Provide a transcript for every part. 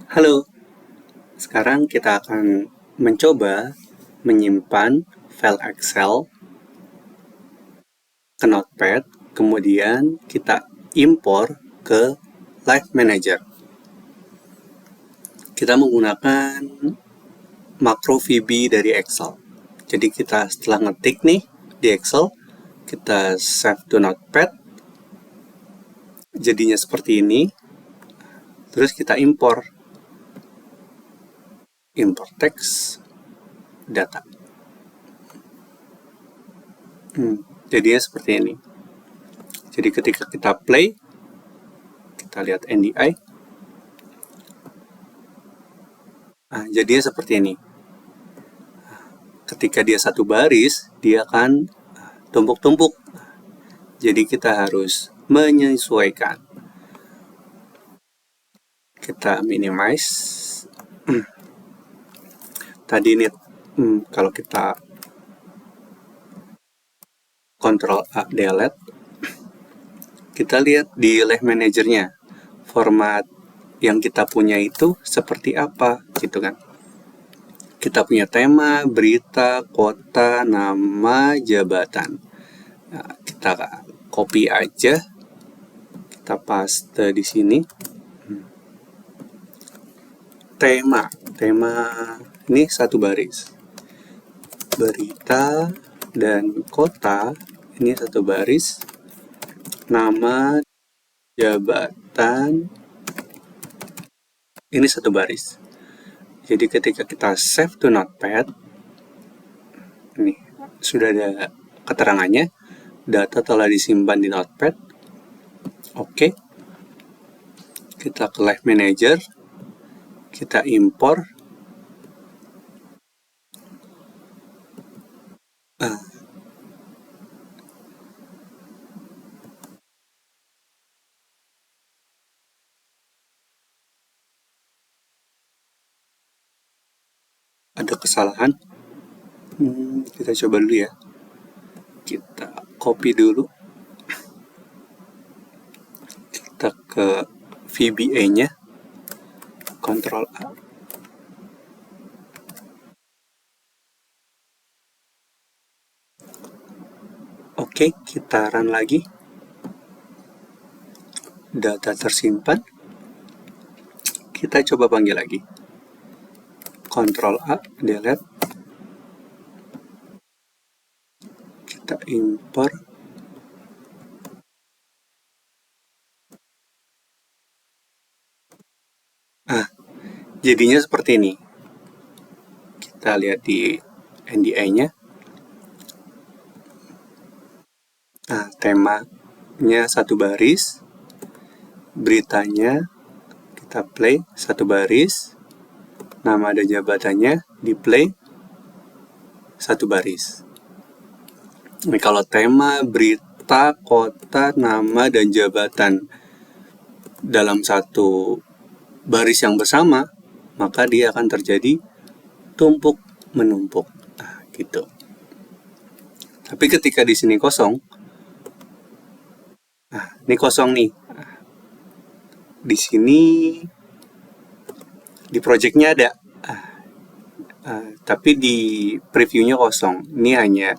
Halo, sekarang kita akan mencoba menyimpan file Excel ke Notepad, kemudian kita impor ke Live Manager. Kita menggunakan makro VB dari Excel. Jadi kita setelah ngetik nih di Excel, kita save to Notepad, jadinya seperti ini. Terus kita import text data. Jadinya seperti ini. Jadi ketika kita play, kita lihat NDI. Jadinya seperti ini. Ketika dia satu baris, dia akan tumpuk-tumpuk. Jadi kita harus menyesuaikan. Kita minimize. Tadi ini kalau kita Ctrl A delete, kita lihat di Live Manager-nya format yang kita punya itu seperti apa gitu kan. Kita punya tema, berita, kota, nama, jabatan. Nah, kita copy aja, kita paste di sini. Tema ini satu baris. Berita dan kota ini satu baris. Nama, jabatan ini satu baris. Jadi ketika kita save to Notepad, ini sudah ada keterangannya, data telah disimpan di Notepad. Oke. Kita ke Live Manager, kita import. Ada kesalahan. Kita coba dulu ya. Kita copy dulu. Kita ke VBA-nya. Ctrl A. Oke, kita run lagi. Data tersimpan. Kita coba panggil lagi. Ctrl A, delete. Kita import. Jadinya seperti ini. Kita lihat di NDI-nya. Temanya satu baris. Beritanya kita play satu baris. Nama dan jabatannya di play satu baris. Ini kalau tema, berita, kota, nama, dan jabatan dalam satu baris yang bersama, maka dia akan terjadi tumpuk menumpuk. Gitu. Tapi ketika di sini kosong, ini kosong nih. Di sini di projectnya ada, tapi di previewnya kosong. Ini hanya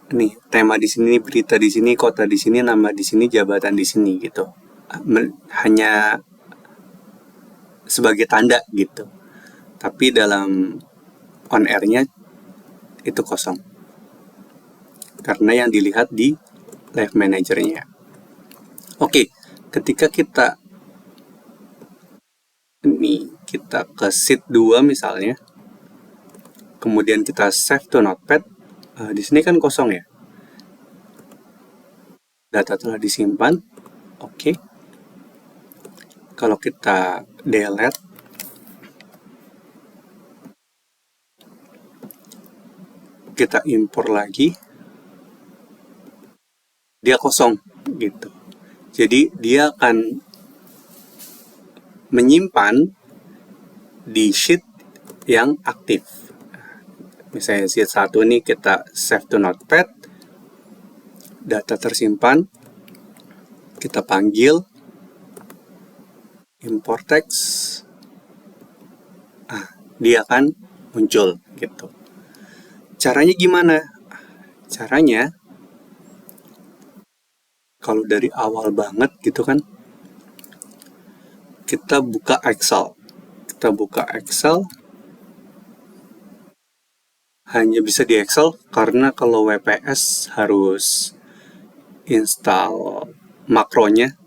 nih tema di sini, berita di sini, kota di sini, nama di sini, jabatan di sini gitu. Hanya sebagai tanda gitu. Tapi dalam on air-nya itu kosong. Karena yang dilihat di Live Manager-nya. Oke, ketika kita ke sheet 2 misalnya, kemudian kita save to Notepad, di sini kan kosong ya. Data telah disimpan. Oke. Kalau kita delete, kita import lagi, dia kosong gitu. Jadi dia akan menyimpan di sheet yang aktif. Misalnya sheet 1 ini kita save to Notepad, data tersimpan, kita panggil, import text, dia akan muncul gitu. Caranya gimana? Caranya kalau dari awal banget gitu kan, kita buka Excel. Kita buka Excel, hanya bisa di Excel karena kalau WPS harus install makronya.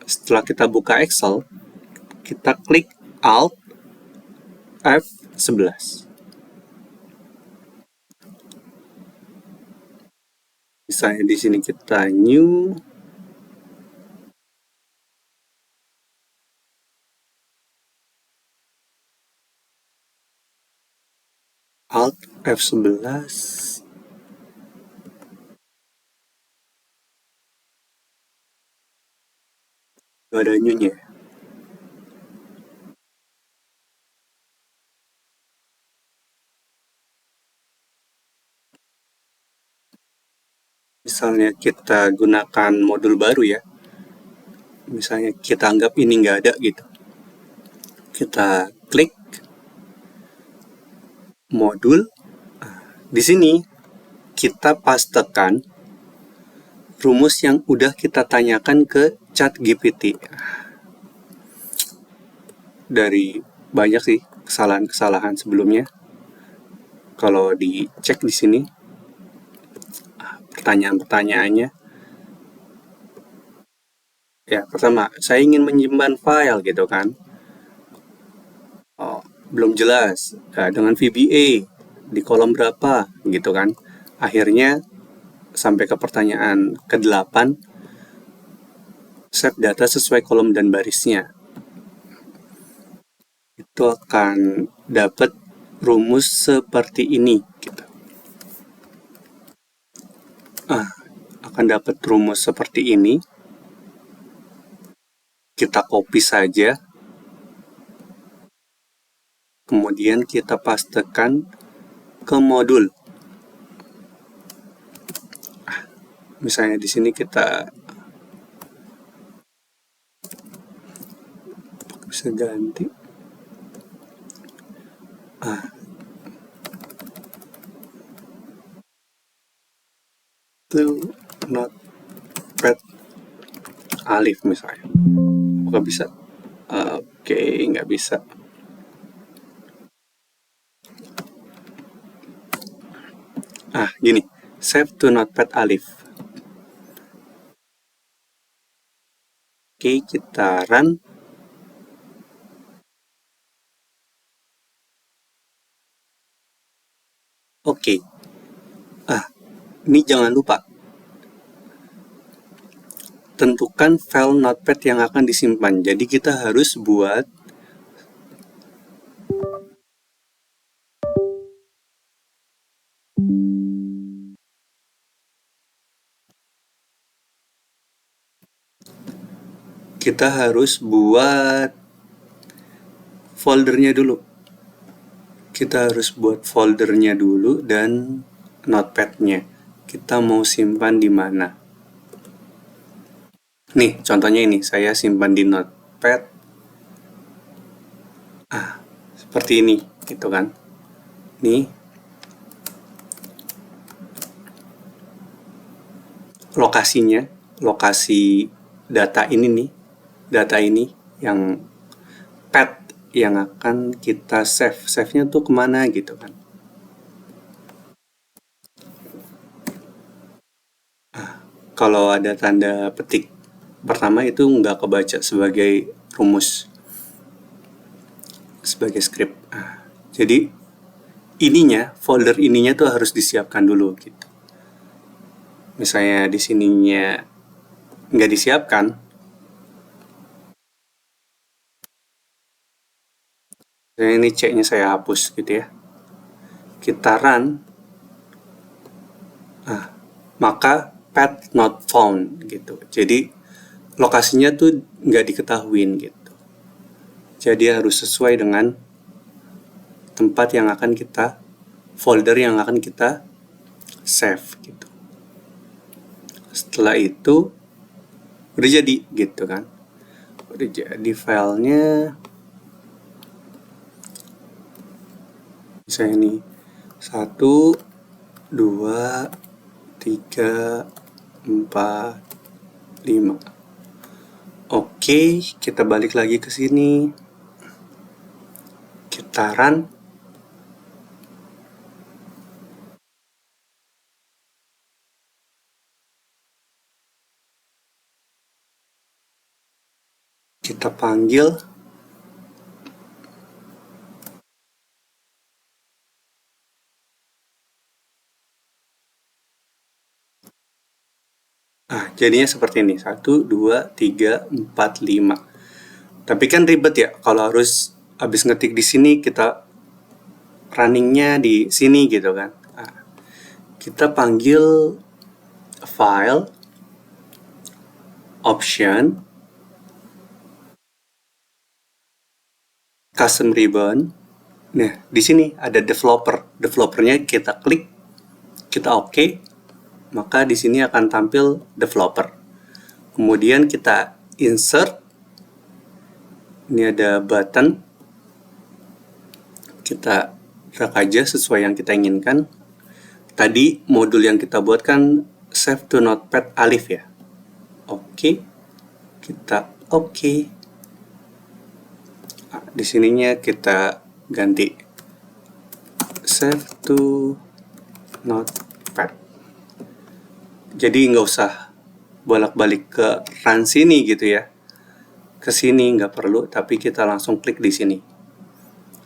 Setelah kita buka Excel, kita klik Alt F11. Misalnya di sini kita new, Alt F11. Gak ada new-nya. Misalnya kita gunakan modul baru ya. Misalnya kita anggap ini nggak ada gitu. Kita klik modul. Di sini kita pastekan rumus yang udah kita tanyakan ke ChatGPT. Dari banyak sih kesalahan-kesalahan sebelumnya. Kalau dicek di sini pertanyaan-pertanyaannya, ya pertama, saya ingin menyimpan file gitu kan. Oh, belum jelas. Dengan VBA di kolom berapa gitu kan. Akhirnya sampai ke pertanyaan ke-8, set data sesuai kolom dan barisnya. Itu akan dapat rumus seperti ini gitu. Akan dapat rumus seperti ini. Kita copy saja. Kemudian kita pastekan ke modul. Misalnya di sini kita bisa ganti. Itu notepad alif misalnya. Apakah bisa? Oke, nggak bisa. Gini. Save to notepad alif. Oke, kita run. Oke. Ini jangan lupa. Tentukan file notepad yang akan disimpan. Jadi kita harus buat foldernya dulu. Kita harus buat foldernya dulu dan notepadnya. Kita mau simpan di mana? Nih, contohnya ini. Saya simpan di notepad. Seperti ini, gitu kan. Nih. Lokasinya, lokasi data ini nih. Data ini yang pad yang akan kita save. Save-nya tuh kemana gitu kan. Kalau ada tanda petik pertama itu nggak kebaca sebagai rumus, sebagai script. Jadi folder ininya tuh harus disiapkan dulu gitu. Misalnya di sininya nggak disiapkan, ini C-nya saya hapus gitu ya. Kita run, maka path not found gitu. Jadi lokasinya tuh nggak diketahuin gitu. Jadi harus sesuai dengan tempat yang akan kita, folder yang akan kita save gitu. Setelah itu udah jadi gitu kan. Udah jadi filenya. Misalnya ini 1, 2, 3, 4, 5. Oke, kita balik lagi ke sini. Kita run. Kita panggil. Jadinya seperti ini. 1, 2, 3, 4, 5. Tapi kan ribet ya kalau harus habis ngetik di sini kita runningnya di sini gitu kan. Kita panggil file, option, custom ribbon. Nah, di sini ada developer. Developernya kita klik, kita oke, maka di sini akan tampil developer. Kemudian kita insert. Ini ada button. Kita drag aja sesuai yang kita inginkan. Tadi modul yang kita buat kan save to notepad alif ya. Oke. Kita oke. Di sininya kita ganti save to notepad. Jadi nggak usah bolak-balik ke run sini gitu ya. Ke sini nggak perlu, tapi kita langsung klik di sini.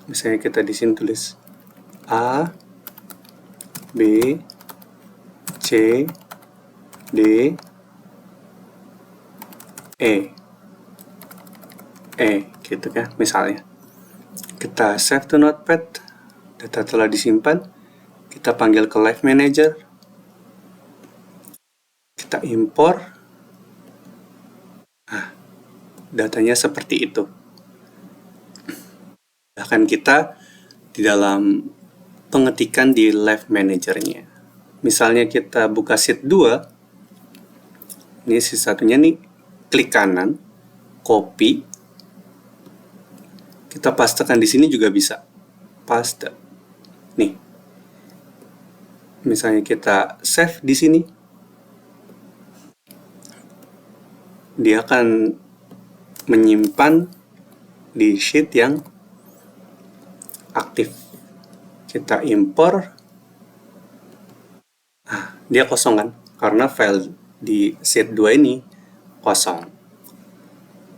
Misalnya kita di sini tulis A, B, C, D, E gitu kan misalnya. Kita save to notepad, data telah disimpan, kita panggil ke Live Manager, kita import, datanya seperti itu. Bahkan kita di dalam pengetikan di Live Manager-nya. Misalnya kita buka sheet 2, ini sheet satunya nih, klik kanan, copy, kita pastekan di sini juga bisa. Paste. Nih. Misalnya kita save di sini. Dia akan menyimpan di sheet yang aktif. Kita import. Dia kosong kan? Karena file di sheet 2 ini kosong.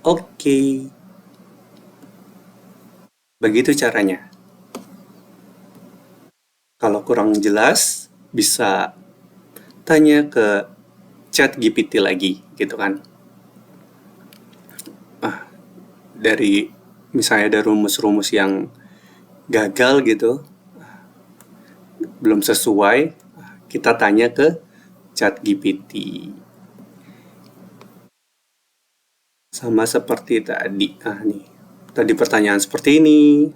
Oke. Begitu caranya. Kalau kurang jelas, bisa tanya ke ChatGPT lagi, gitu kan. Dari misalnya ada rumus-rumus yang gagal gitu, belum sesuai, kita tanya ke ChatGPT. Sama seperti tadi. Nih. Tadi pertanyaan seperti ini.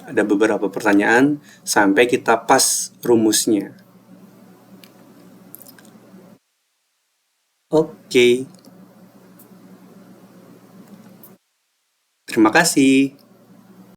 Ada beberapa pertanyaan sampai kita pas rumusnya. Oke. Terima kasih.